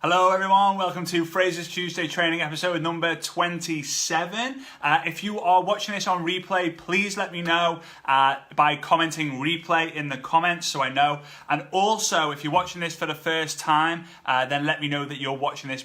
Hello everyone, welcome to Frazer's Tuesday training episode number 27. If you are watching this on replay, please let me know by commenting replay in the comments so I know. And also, if you're watching this for the first time, then let me know that you're watching this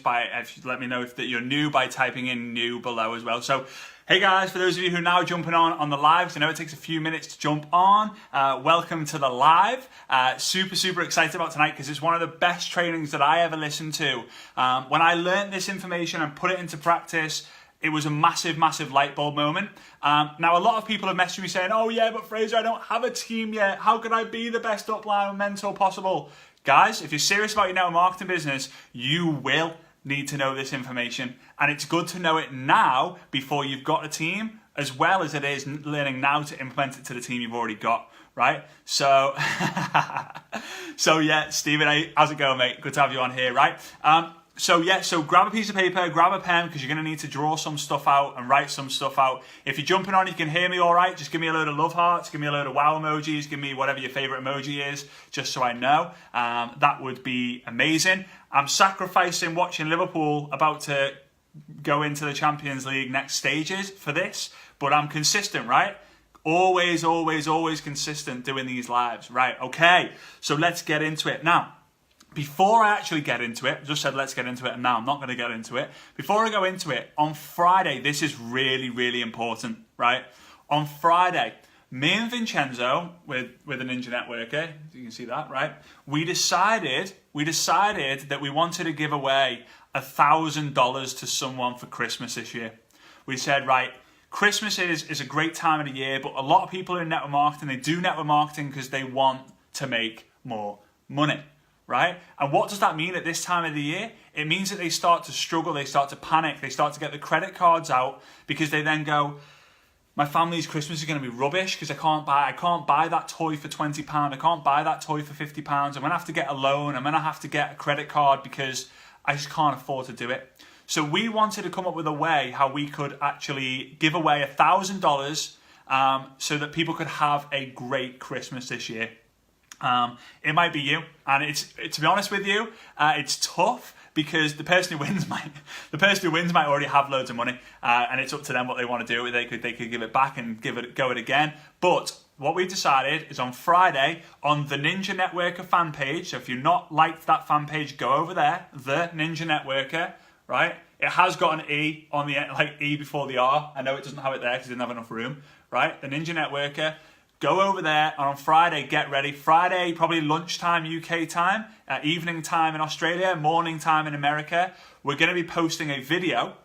let me know that you're new by typing in new below as well. So, hey guys, for those of you who are now jumping on the live, because I know it takes a few minutes to jump on, welcome to the live. Super excited about tonight because it's one of the best trainings that I ever listened to. When I learned this information and put it into practice, it was a massive light bulb moment. Now, a lot of people have messaged me saying, oh yeah, but Frazer, I don't have a team yet. How can I be the best upline mentor possible? Guys, if you're serious about your network marketing business, you will need to know this information, and it's good to know it now before you've got a team, as well as it is learning now to implement it to the team you've already got, right? So, yeah, Stephen, how's it going, mate? Good to have you on here, right? So grab a piece of paper, grab a pen, because you're going to need to draw some stuff out and write some stuff out. If you're jumping on, you can hear me all right. Just give me a load of love hearts, give me a load of wow emojis, give me whatever your favorite emoji is, just so I know. That would be amazing. I'm sacrificing watching Liverpool about to go into the Champions League next stages for this, but I'm consistent, right? Always consistent doing these lives, right? Okay, so let's get into it. Now, before I actually get into it, I just said let's get into it, and now I'm not going to get into it. Before I go into it, on Friday, this is really important, right? On Friday, me and Vincenzo, with the Ninja Networker, you can see that, right? We decided that we wanted to give away $1,000 to someone for Christmas this year. We said, right, Christmas is a great time of the year, but a lot of people in network marketing, they do network marketing because they want to make more money. Right? And what does that mean at this time of the year? It means that they start to struggle, they start to panic, they start to get the credit cards out because they then go, my family's Christmas is going to be rubbish because I can't buy that toy for £20, I can't buy that toy for £50, I'm going to have to get a loan, I'm going to have to get a credit card because I just can't afford to do it. So we wanted to come up with a way how we could actually give away $1,000 so that people could have a great Christmas this year. It might be you, and to be honest with you, it's tough because the person who wins might already have loads of money, and it's up to them what they want to do. They could give it back and go it again. But what we decided is on Friday on the Ninja Networker fan page. So if you've not liked that fan page, go over there, the Ninja Networker, right? It has got an E on the end, like E before the R. I know it doesn't have it there because it didn't have enough room, right? The Ninja Networker. Go over there, and on Friday, get ready. Friday, probably lunchtime UK time, evening time in Australia, morning time in America. We're going to be posting a video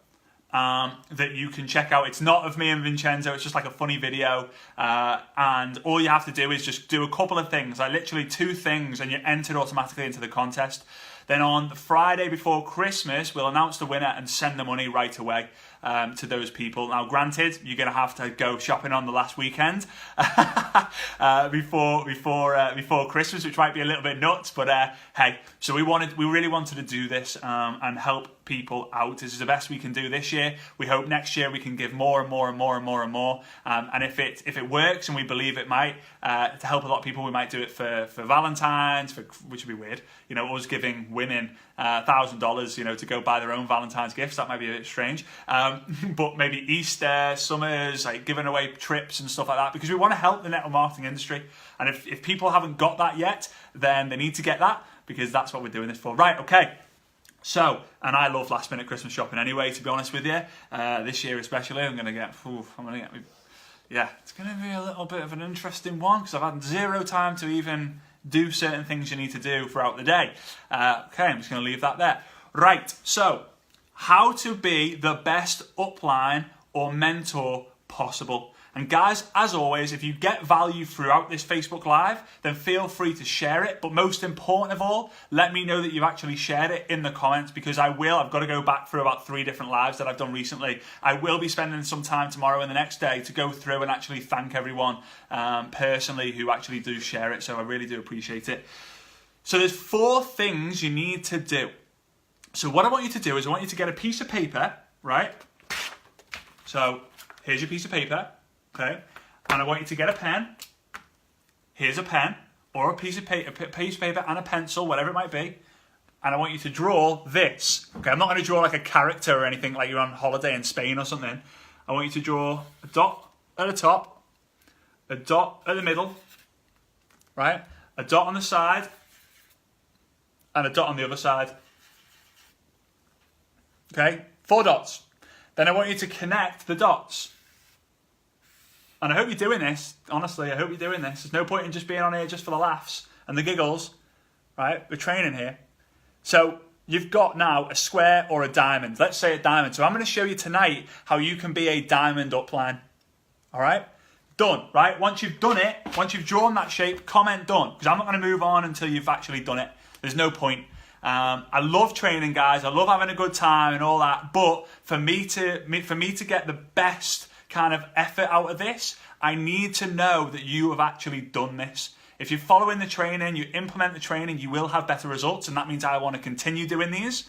that you can check out. It's not of me and Vincenzo, it's just like a funny video. And all you have to do is just do a couple of things, like literally 2 things, and you're entered automatically into the contest. Then on the Friday before Christmas, we'll announce the winner and send the money right away to those people. Now, granted, you're going to have to go shopping on the last weekend before Christmas, which might be a little bit nuts. But hey, so we really wanted to do this and help people out. This is the best we can do this year. We hope next year we can give more and more. And if it works, and we believe it might, to help a lot of people, we might do it for Valentine's, which would be weird. You know, us giving women $1,000, to go buy their own Valentine's gifts. That might be a bit strange. But maybe Easter, summers, like giving away trips and stuff like that, because we want to help the network marketing industry. And if people haven't got that yet, then they need to get that, because that's what we're doing this for. Right, okay. So, and I love last minute Christmas shopping anyway, to be honest with you. This year especially, it's going to be a little bit of an interesting one, because I've had zero time to even do certain things you need to do throughout the day. Okay, I'm just going to leave that there. Right, so how to be the best upline or mentor possible. And guys, as always, if you get value throughout this Facebook Live, then feel free to share it. But most important of all, let me know that you've actually shared it in the comments, because I've got to go back through about 3 different lives that I've done recently. I will be spending some time tomorrow and the next day to go through and actually thank everyone personally who actually do share it. So I really do appreciate it. So there's 4 things you need to do. So what I want you to do is I want you to get a piece of paper, right? So here's your piece of paper. Okay, and I want you to get a pen. Here's a pen, or a piece of paper and a pencil, whatever it might be. and I want you to draw this. Okay, I'm not going to draw like a character or anything like you're on holiday in Spain or something. I want you to draw a dot at the top, a dot at the middle, right? A dot on the side, and a dot on the other side. Okay, 4 dots. Then I want you to connect the dots. And I hope you're doing this. Honestly, I hope you're doing this. There's no point in just being on here just for the laughs and the giggles, right? We're training here. So you've got now a square or a diamond. Let's say a diamond. So I'm going to show you tonight how you can be a diamond upline. All right? Done, right? Once you've done it, once you've drawn that shape, comment done. Because I'm not going to move on until you've actually done it. There's no point. I love training, guys. I love having a good time and all that. But for me to get the best kind of effort out of this, I need to know that you have actually done this. If you're following the training, you implement the training, you will have better results, and that means I want to continue doing these.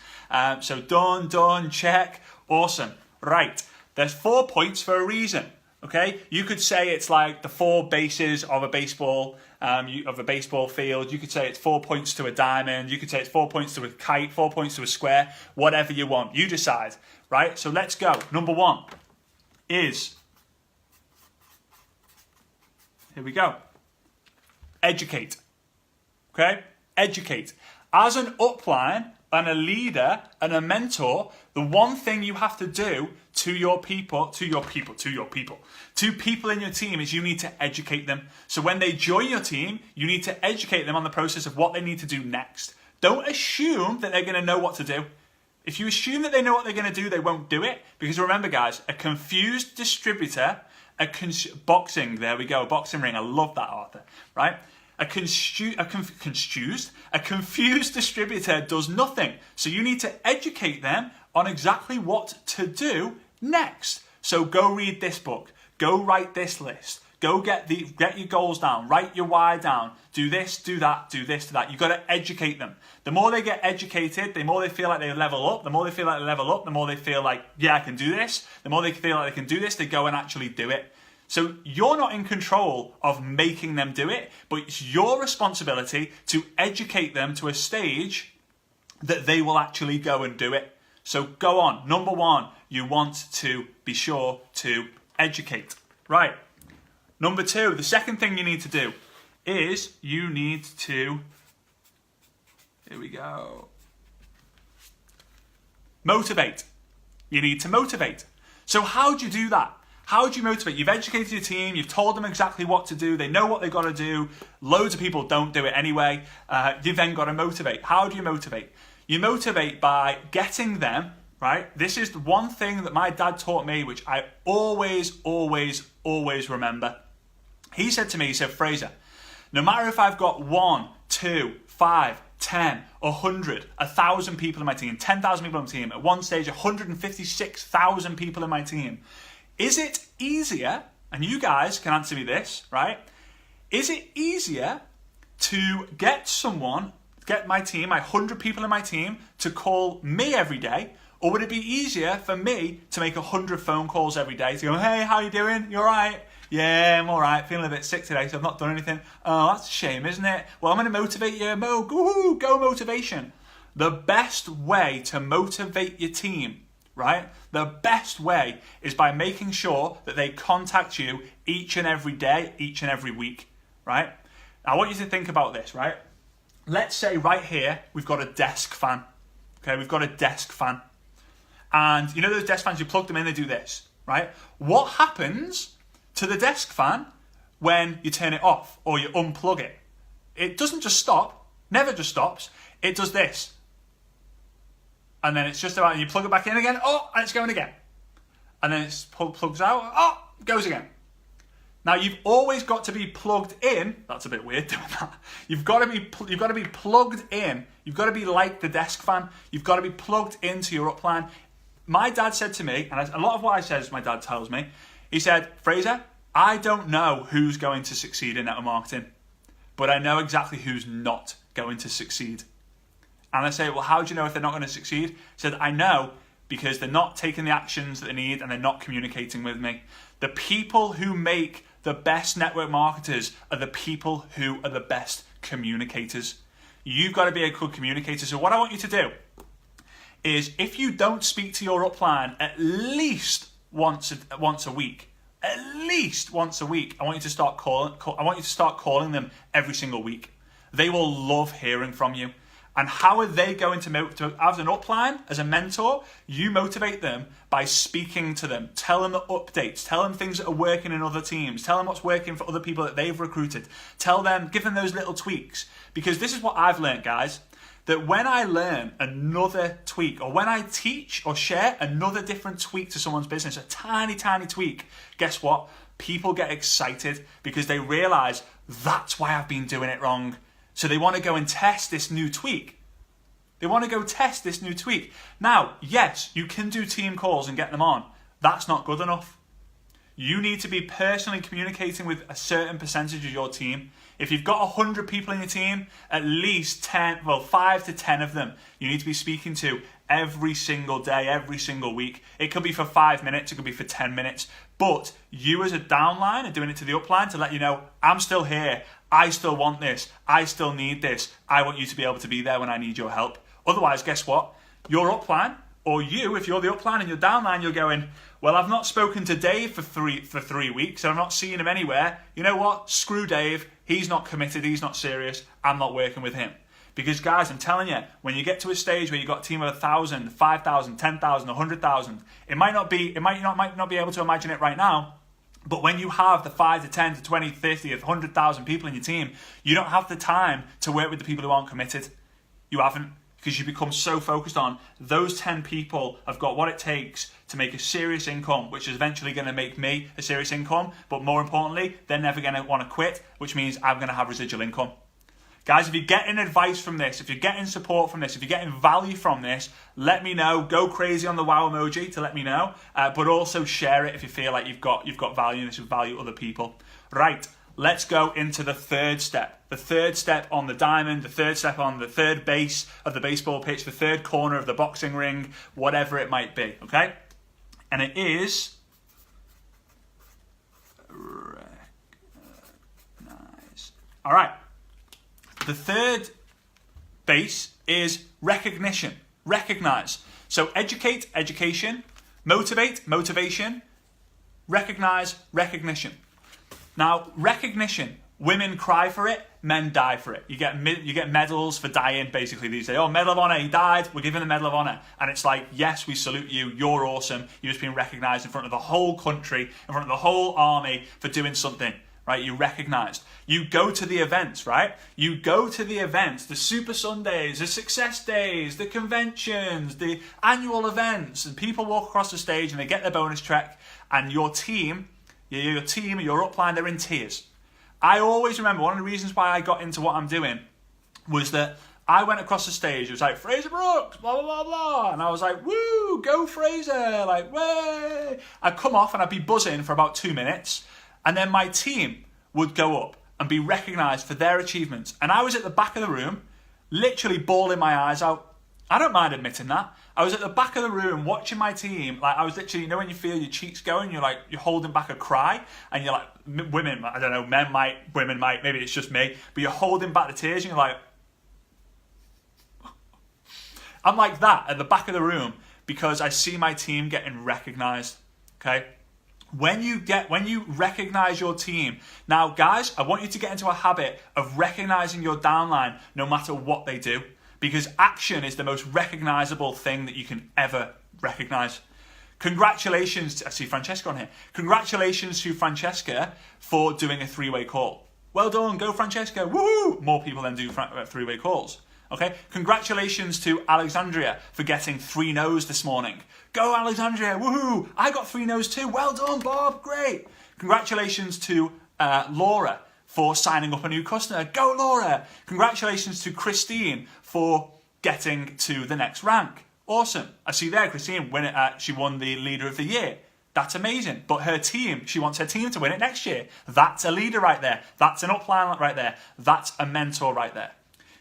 So done, check, awesome. Right, there's 4 points for a reason. Okay, you could say it's like the 4 bases of a baseball field. You could say it's 4 points to a diamond. You could say it's 4 points to a kite, 4 points to a square, whatever you want. You decide, right? So let's go. Number 1 is, here we go, educate. Okay, educate. As an upline and a leader and a mentor, the one thing you have to do to people in your team is you need to educate them. So when they join your team, you need to educate them on the process of what they need to do next. Don't assume that they're going to know what to do. If you assume that they know what they're going to do, they won't do it. Because remember, guys, a confused distributor, boxing ring. I love that, Arthur, right? A confused distributor does nothing. So you need to educate them on exactly what to do next. So go read this book. Go write this list. Go get your goals down. Write your why down. Do this, do that, do this, do that. You've got to educate them. The more they get educated, the more they feel like they level up. The more they feel like they level up, the more they feel like, yeah, I can do this. The more they feel like they can do this, they go and actually do it. So you're not in control of making them do it, but it's your responsibility to educate them to a stage that they will actually go and do it. So go on. Number 1, you want to be sure to educate. Right. Number 2, the second thing you need to do is you need to, here we go, motivate. You need to motivate. So how do you do that? How do you motivate? You've educated your team. You've told them exactly what to do. They know what they've got to do. Loads of people don't do it anyway. You've then got to motivate. How do you motivate? You motivate by getting them, right? This is the one thing that my dad taught me, which I always remember. He said to me, Frazer, no matter if I've got 1, 2, 5, 10, 100, 1,000 people in my team, 10,000 people on the team, at one stage 156,000 people in my team, is it easier, and you guys can answer me this, right? Is it easier to get my team, my 100 people in my team, to call me every day, or would it be easier for me to make 100 phone calls every day to go, hey, how you doing? You all right? Yeah, I'm all right. Feeling a bit sick today, so I've not done anything. Oh, that's a shame, isn't it? Well, I'm going to motivate you. Go motivation. The best way to motivate your team, right? The best way is by making sure that they contact you each and every day, each and every week, right? Now, I want you to think about this, right? Let's say right here, we've got a desk fan. Okay, we've got a desk fan. And you know those desk fans, you plug them in, they do this, right? What happens to the desk fan when you turn it off or you unplug it? It doesn't just stop, never just stops. It does this. And then it's just about, and you plug it back in again, oh, and it's going again. And then it plugs out, oh, it goes again. Now you've always got to be plugged in. That's a bit weird doing that. You've got to be plugged in. You've got to be like the desk fan. You've got to be plugged into your upline. My dad said to me, and a lot of what I said, my dad tells me, he said, Frazer, I don't know who's going to succeed in network marketing, but I know exactly who's not going to succeed. And I say, well, how do you know if they're not going to succeed? He said, I know because they're not taking the actions that they need and they're not communicating with me. The people who make the best network marketers are the people who are the best communicators. You've got to be a good communicator. So what I want you to do is, if you don't speak to your upline at least once a week, I want you to start calling them every single week. They will love hearing from you. And how are they going to as an upline, as a mentor, you motivate them by speaking to them. Tell them the updates. Tell them things that are working in other teams. Tell them what's working for other people that they've recruited. Give them those little tweaks. Because this is what I've learned, guys, that when I learn another tweak, or when I teach or share another different tweak to someone's business, a tiny, tiny tweak, guess what? People get excited because they realize that's why I've been doing it wrong. So they want to go and test this new tweak. Now, yes, you can do team calls and get them on. That's not good enough. You need to be personally communicating with a certain percentage of your team. If you've got 100 people in your team, at least 5 to 10 of them you need to be speaking to every single day, every single week. It could be for 5 minutes, it could be for 10 minutes. But you as a downline are doing it to the upline to let you know, I'm still here. I still want this. I still need this. I want you to be able to be there when I need your help. Otherwise, guess what? Your upline, or you, if you're the upline and you're downline, you're going, well, I've not spoken to Dave for 3 weeks, and I've not seen him anywhere. You know what? Screw Dave. He's not committed. He's not serious. I'm not working with him. Because, guys, I'm telling you, when you get to a stage where you've got a team of 1,000, 5,000, 10,000, 100,000, it might not be able to imagine it right now, but when you have the 5 to 10 to 20, 50, 100,000 people in your team, you don't have the time to work with the people who aren't committed. You haven't, because you become so focused on those 10 people have got what it takes to make a serious income, which is eventually going to make me a serious income, but more importantly, they're never going to want to quit, which means I'm going to have residual income. Guys, if you're getting advice from this, if you're getting support from this, if you're getting value from this, let me know. Go crazy on the wow emoji to let me know, but also share it if you feel like you've got value and this will value other people. Right, let's go into the third step. The third step on the diamond, the third step on the third base of the baseball pitch, the third corner of the boxing ring, whatever it might be, okay? And it is recognize. All right. The third base is recognition. Recognize. So educate, education. Motivate, motivation. Recognize, recognition. Now, recognition. Women cry for it, men die for it. You get medals for dying, basically, these days. Oh, Medal of Honor, he died, we're giving the Medal of Honor. And it's like, yes, we salute you, you're awesome. You've just been recognized in front of the whole country, in front of the whole army for doing something, right? You're recognized. You go to the events, right? You go to the events, the Super Sundays, the Success Days, the conventions, the annual events, and people walk across the stage and they get their bonus check, and your team, your upline, they're in tears. I always remember one of the reasons why I got into what I'm doing was that I went across the stage. It was like, Frazer Brooks, blah, blah, blah, blah. And I was like, woo, go Frazer, like, way. I'd come off and I'd be buzzing for about 2 minutes. And then my team would go up and be recognized for their achievements. And I was at the back of the room, literally bawling my eyes out. I don't mind admitting that. I was at the back of the room watching my team. Like, I was literally, you know, when you feel your cheeks going, you're holding back a cry, and you're like, women, I don't know, men might, women might, maybe it's just me, but you're holding back the tears, and you're like, I'm like that at the back of the room because I see my team getting recognized. Okay. When you recognize your team, now guys, I want you to get into a habit of recognizing your downline no matter what they do. Because action is the most recognizable thing that you can ever recognize. Congratulations, I see Francesca on here. Congratulations to Francesca for doing a 3-way call. Well done, go Francesca, woohoo! More people than do 3-way calls. Okay, congratulations to Alexandria for getting 3 no's this morning. Go Alexandria, woohoo! I got 3 no's too, well done Bob, great. Congratulations to Laura for signing up a new customer. Go Laura! Congratulations to Christine for getting to the next rank. Awesome. I see there Christine she won the Leader of the Year. That's amazing. But her team, she wants her team to win it next year. That's a leader right there. That's an upline right there. That's a mentor right there.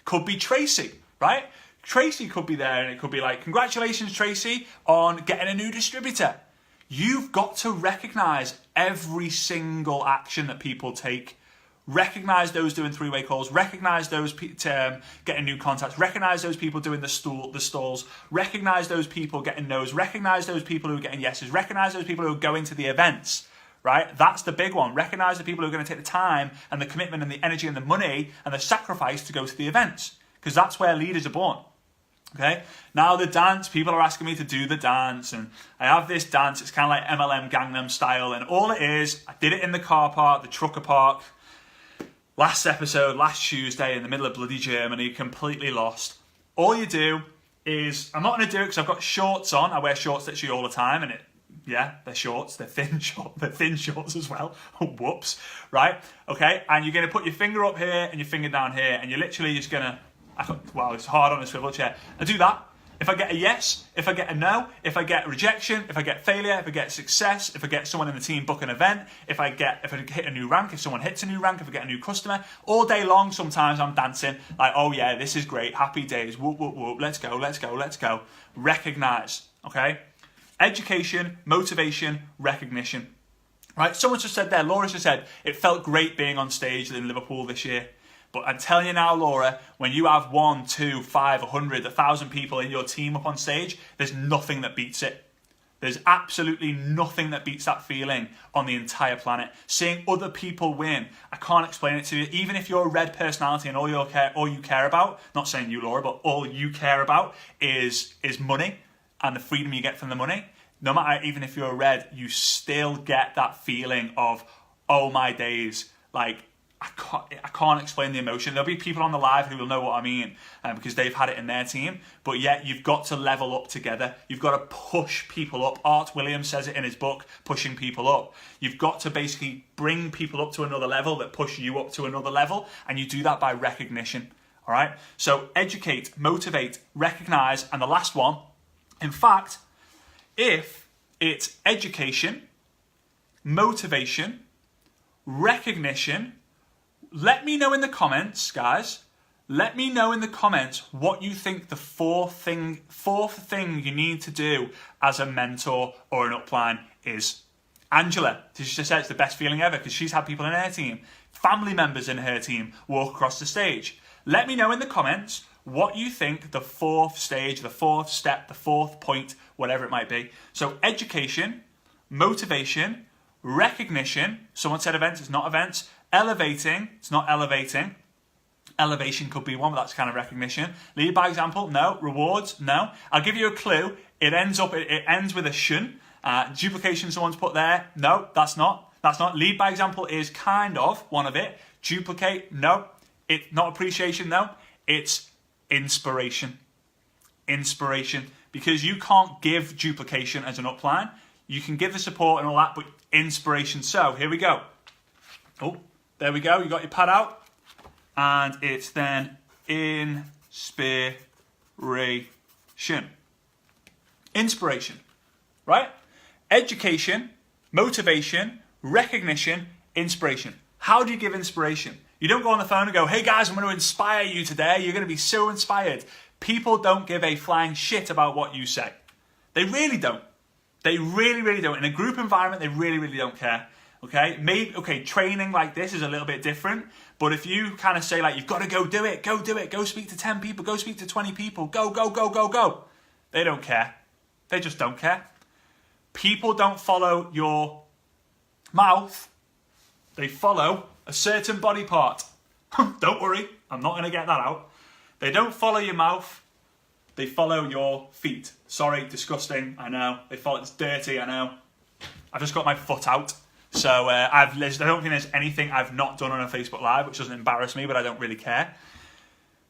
Could be Tracy, right? Tracy could be there and it could be like, congratulations Tracy on getting a new distributor. You've got to recognize every single action that people take. Recognize those doing three-way calls. Recognize those getting new contacts. Recognize those people doing the stalls. Recognize those people getting no's. Recognize those people who are getting yeses. Recognize those people who are going to the events. Right? That's the big one. Recognize the people who are going to take the time and the commitment and the energy and the money and the sacrifice to go to the events. Because that's where leaders are born. Okay? Now the dance, people are asking me to do the dance, and I have this dance, it's kind of like MLM Gangnam style, and all it is, I did it in the car park, the trucker park, last episode, last Tuesday, in the middle of bloody Germany, completely lost. All you do is, I'm not going to do it because I've got shorts on, I wear shorts literally all the time, and they're shorts, they're thin shorts as well, whoops, right? Okay, and you're going to put your finger up here and your finger down here, and you're literally just going to, wow, it's hard on a swivel chair. I do that. If I get a yes, if I get a no, if I get rejection, if I get failure, if I get success, if I get someone in the team book an event, if I hit a new rank, if someone hits a new rank, if I get a new customer, all day long sometimes I'm dancing like, oh yeah, this is great, happy days, whoop, whoop, whoop, let's go, let's go, let's go. Recognize, okay? Education, motivation, recognition. Right? Someone just said there, Laura just said, it felt great being on stage in Liverpool this year. But I'm telling you now, Laura, when you have 1, 2, 5, 100, 1,000 people in your team up on stage, there's nothing that beats it. There's absolutely nothing that beats that feeling on the entire planet. Seeing other people win, I can't explain it to you. Even if you're a red personality and all you care about, not saying you, Laura, but all you care about is money and the freedom you get from the money. No matter, even if you're a red, you still get that feeling of, oh my days, like, I can't explain the emotion. There'll be people on the live who will know what I mean because they've had it in their team. But yet you've got to level up together. You've got to push people up. Art Williams says it in his book, Pushing People Up. You've got to basically bring people up to another level that push you up to another level. And you do that by recognition. All right? So educate, motivate, recognize. And the last one, in fact, if it's education, motivation, recognition, let me know in the comments, guys. Let me know in the comments what you think the fourth thing you need to do as a mentor or an upline is. Angela, she just said it's the best feeling ever because she's had people in her team, family members in her team, walk across the stage. Let me know in the comments what you think the fourth stage, the fourth step, the fourth point, whatever it might be. So education, motivation, recognition. Someone said events, it's not events. Elevating, it's not elevating. Elevation could be one, but that's kind of recognition. Lead by example, no. Rewards, no. I'll give you a clue. It ends with a shun. Duplication, someone's put there. No, that's not. That's not. Lead by example is kind of one of it. Duplicate, no. It's not appreciation, no. It's inspiration. Inspiration. Because you can't give duplication as an upline. You can give the support and all that, but inspiration. So, here we go. Oh, there we go. You got your pad out. And it's then inspiration. Inspiration. Right? Education, motivation, recognition, inspiration. How do you give inspiration? You don't go on the phone and go, hey guys, I'm going to inspire you today. You're going to be so inspired. People don't give a flying shit about what you say. They really don't. They really, really don't. In a group environment, they really, really don't care. Okay, training like this is a little bit different, but if you kind of say like, you've got to go do it, go speak to 10 people, go speak to 20 people, go. They don't care. They just don't care. People don't follow your mouth. They follow a certain body part. Don't worry, I'm not going to get that out. They don't follow your mouth. They follow your feet. Sorry, disgusting, I know. They follow, it's dirty, I know. I've just got my foot out. So I don't think there's anything I've not done on a Facebook Live, which doesn't embarrass me, but I don't really care.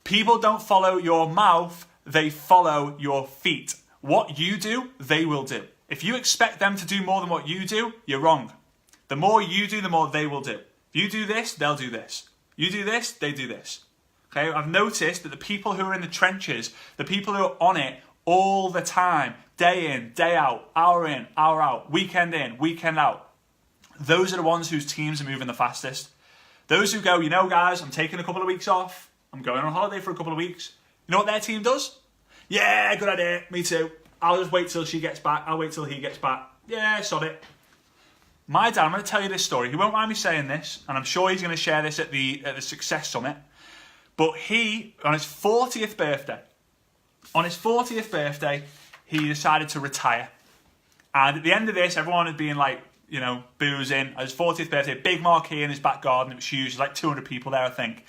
People don't follow your mouth, they follow your feet. What you do, they will do. If you expect them to do more than what you do, you're wrong. The more you do, the more they will do. If you do this, they'll do this. You do this, they do this. Okay, I've noticed that the people who are in the trenches, the people who are on it all the time, day in, day out, hour in, hour out, weekend in, weekend out, those are the ones whose teams are moving the fastest. Those who go, you know, guys, I'm taking a couple of weeks off. I'm going on holiday for a couple of weeks. You know what their team does? Yeah, good idea. Me too. I'll just wait till she gets back. I'll wait till he gets back. Yeah, sod it. my dad, I'm going to tell you this story. He won't mind me saying this, and I'm sure he's going to share this at the Success Summit. But he, on his 40th birthday, he decided to retire. And at the end of this, everyone had been like, you know, boozing. At his 40th birthday, big marquee in his back garden. It was huge, like 200 people there, I think.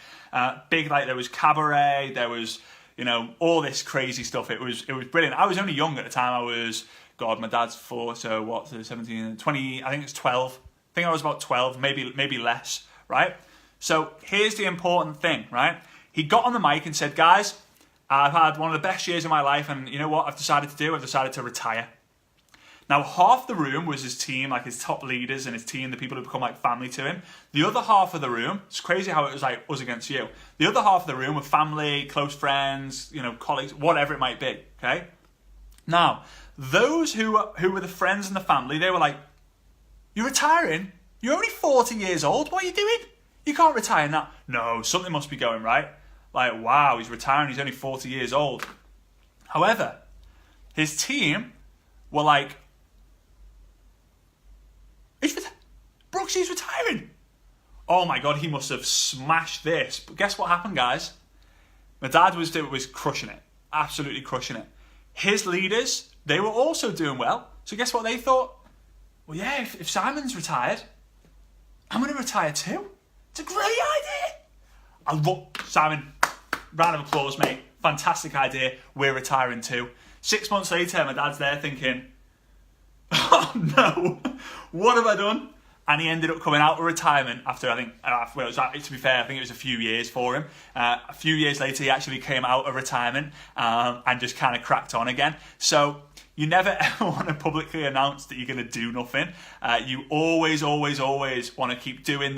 Big, like there was cabaret, there was, you know, all this crazy stuff. It was brilliant. I was only young at the time. I was, God, my dad's 4, so what, so 17, 20, I think it's 12. I think I was about 12, maybe less, right? So here's the important thing, right? He got on the mic and said, guys, I've had one of the best years of my life, and you know what I've decided to do? I've decided to retire. Now, half the room was his team, like his top leaders and his team, the people who become like family to him. The other half of the room, it's crazy how it was like us against you. The other half of the room were family, close friends, you know, colleagues, whatever it might be, okay? Now, those who were the friends and the family, they were like, you're retiring? You're only 40 years old, what are you doing? You can't retire now. No, something must be going right. Like, wow, he's retiring, he's only 40 years old. However, his team were like, Brooksy's retiring. Oh my God, he must have smashed this. But guess what happened, guys? My dad was crushing it. Absolutely crushing it. His leaders, they were also doing well. So guess what they thought? Well, yeah, if Simon's retired, I'm going to retire too. It's a great idea. I love Simon. Round of applause, mate. Fantastic idea. We're retiring too. 6 months later, my dad's there thinking, oh no, what have I done? And he ended up coming out of retirement after, I think, well, to be fair, I think it was a few years for him. A few years later, he actually came out of retirement and just kind of cracked on again. So you never ever want to publicly announce that you're going to do nothing. You always, always, always want to keep doing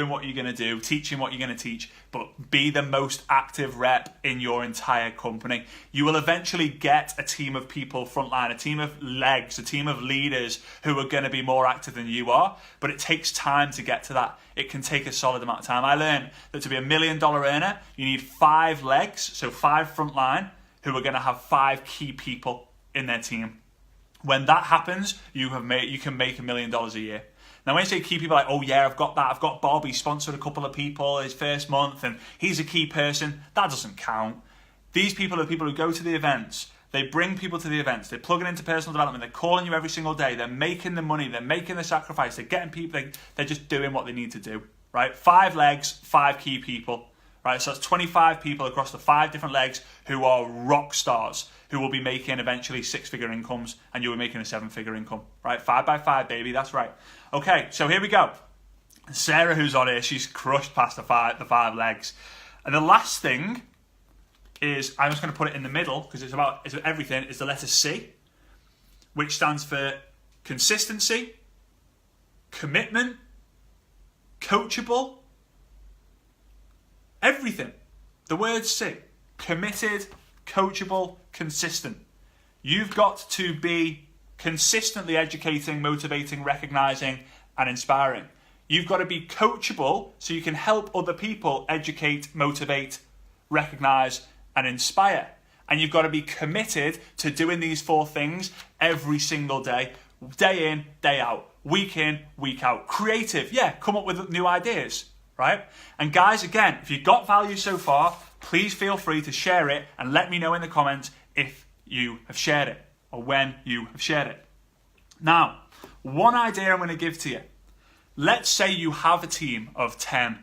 what you're going to do, teaching what you're going to teach, but be the most active rep in your entire company. You will eventually get a team of people frontline, a team of legs, a team of leaders who are going to be more active than you are, but it takes time to get to that. It can take a solid amount of time. I learned that to be $1 million earner, you need 5 legs, so 5 frontline, who are going to have 5 key people in their team. When that happens, you can make $1 million a year. Now, when you say key people, like, oh yeah, I've got that. I've got Bob. He sponsored a couple of people his first month, and he's a key person. That doesn't count. These people are people who go to the events. They bring people to the events. They're plugging into personal development. They're calling you every single day. They're making the money. They're making the sacrifice. They're getting people. They're just doing what they need to do, right? 5 legs, 5 key people, right? So that's 25 people across the 5 different legs who are rock stars, who will be making eventually 6-figure incomes, and you'll be making a 7-figure income, right? 5 by 5, baby. That's right. Okay, so here we go. Sarah, who's on here, she's crushed past the five legs. And the last thing is, I'm just going to put it in the middle because it's everything, is the letter C, which stands for consistency, commitment, coachable, everything. The word C. Committed, coachable, consistent. You've got to be consistently educating, motivating, recognizing, and inspiring. You've got to be coachable so you can help other people educate, motivate, recognize, and inspire. And you've got to be committed to doing these 4 things every single day in, day out, week in, week out. Creative, yeah, come up with new ideas, right? And guys, again, if you got value so far, please feel free to share it and let me know in the comments if you have shared it or when you have shared it. Now, one idea I'm going to give to you. Let's say you have a team of 10,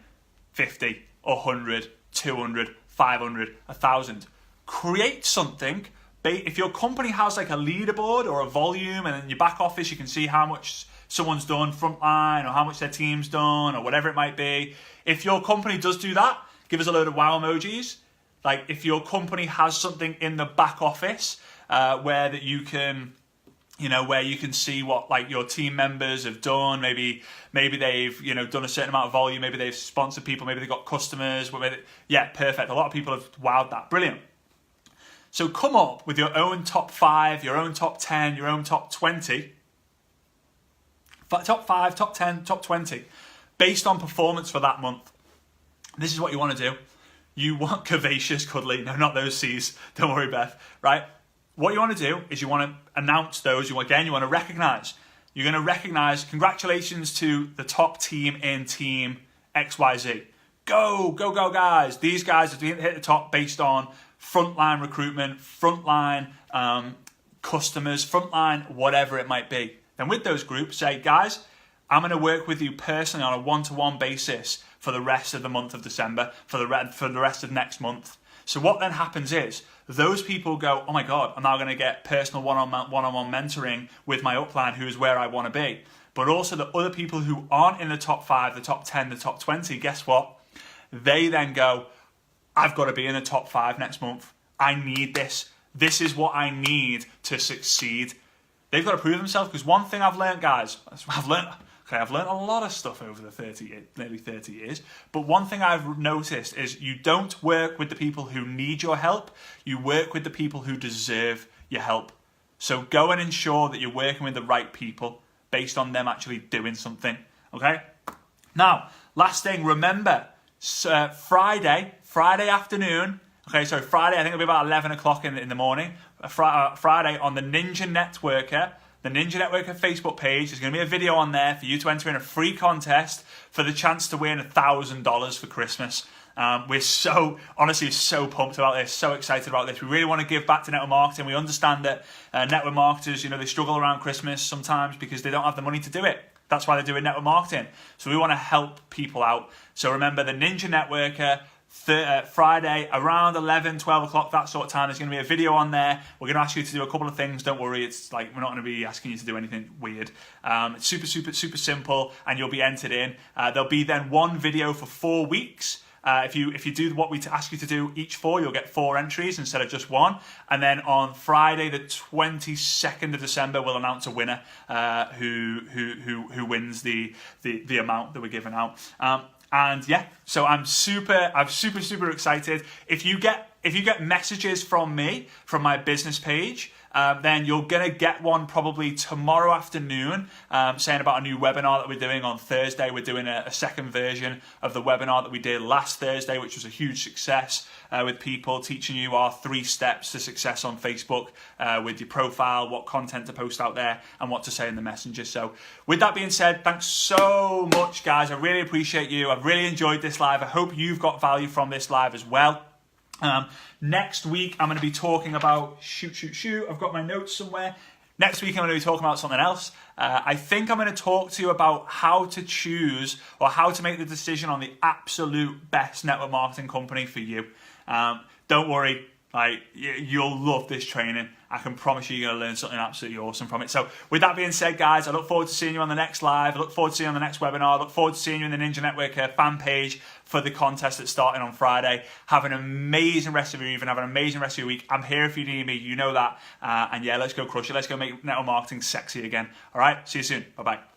50, 100, 200, 500, 1,000. Create something. If your company has like a leaderboard or a volume, and in your back office you can see how much someone's done frontline or how much their team's done or whatever it might be. If your company does do that, give us a load of wow emojis. Like if your company has something in the back office where that you can, where you can see what like your team members have done. Maybe they've done a certain amount of volume. Maybe they've sponsored people. Maybe they've got customers. Yeah, perfect. A lot of people have wowed that. Brilliant. So come up with your own top 5, your own top 10, your own top 20. Top 5, top 10, top 20, based on performance for that month. This is what you want to do. You want curvaceous, cuddly. No, not those C's. Don't worry, Beth. Right? What you want to do is you want to announce those. You want to recognize. you're going to recognize, congratulations to the top team in team XYZ. Go, go, go, guys. These guys have hit the top based on frontline recruitment, frontline customers, frontline whatever it might be. Then with those groups, say, guys, I'm going to work with you personally on a one-to-one basis for the rest of the month of December, for the rest of next month. So what then happens is, those people go, oh my God, I'm now going to get personal one-on-one mentoring with my upline, who is where I want to be. But also the other people who aren't in the top 5, the top 10, the top 20, guess what? They then go, I've got to be in the top 5 next month. I need this. This is what I need to succeed. They've got to prove themselves, because one thing I've learned, guys, I've learned a lot of stuff over the nearly 30 years, but one thing I've noticed is you don't work with the people who need your help, you work with the people who deserve your help. So go and ensure that you're working with the right people based on them actually doing something, okay? Now, last thing, remember, Friday afternoon, okay, so Friday, I think it'll be about 11 o'clock in the morning, Friday on the Ninja Networker, the Ninja Networker Facebook page. There's going to be a video on there for you to enter in a free contest for the chance to win $1,000 for Christmas. We're honestly so pumped about this, so excited about this. We really want to give back to network marketing. We understand that network marketers, they struggle around Christmas sometimes because they don't have the money to do it. That's why they're doing network marketing. So we want to help people out. So remember, the Ninja Networker, Friday around 11, 12 o'clock, that sort of time. There's going to be a video on there. We're going to ask you to do a couple of things. Don't worry, it's like we're not going to be asking you to do anything weird. It's super simple, and you'll be entered in. There'll be then one video for 4 weeks. If you do what we ask you to do each 4, you'll get 4 entries instead of just 1. And then on Friday, the 22nd of December, we'll announce a winner who wins the amount that we're giving out. And yeah, so I'm super excited. If you get messages from me, from my business page, then you're going to get one probably tomorrow afternoon saying about a new webinar that we're doing on Thursday. We're doing a second version of the webinar that we did last Thursday, which was a huge success with people, teaching you our 3 steps to success on Facebook with your profile, what content to post out there, and what to say in the messenger. So with that being said, thanks so much, guys. I really appreciate you. I've really enjoyed this live. I hope you've got value from this live as well. Next week, I'm going to be talking about, I've got my notes somewhere. Next week, I'm going to be talking about something else. I think I'm going to talk to you about how to choose or how to make the decision on the absolute best network marketing company for you. Don't worry, you'll love this training. I can promise you're going to learn something absolutely awesome from it. So with that being said, guys, I look forward to seeing you on the next live. I look forward to seeing you on the next webinar. I look forward to seeing you in the Ninja Networker fan page for the contest that's starting on Friday. Have an amazing rest of your evening. Have an amazing rest of your week. I'm here if you need me. You know that. And yeah, let's go crush it. Let's go make network marketing sexy again. All right, see you soon. Bye-bye.